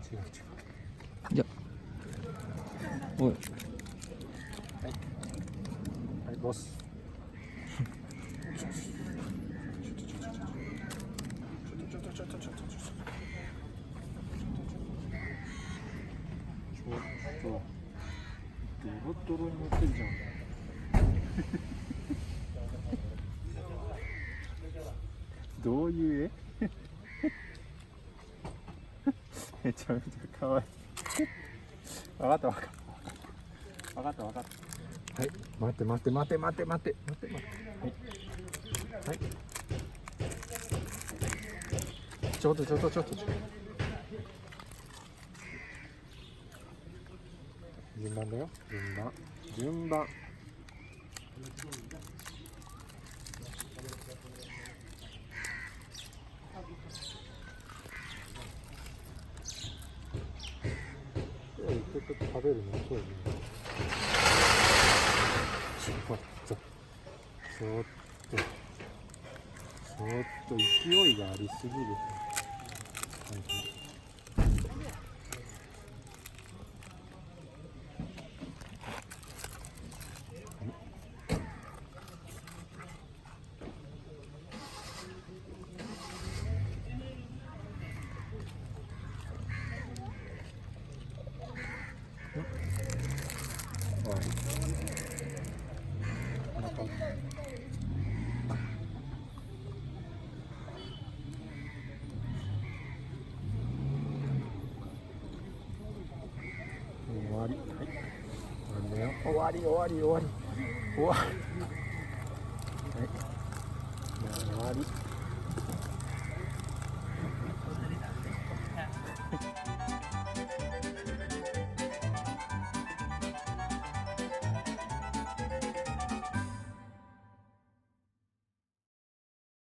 違う。じゃおい、はいボス。ドロドロに乗ってるじゃん。どういう絵？めちゃめちゃ可愛い。分かった。はい、待って。はい。ちょっと。順番だよ。順番。食べるの遅いね。ちょっと勢いがありすぎる。終わり。はい。なんだよ。終わり。はい。終わり。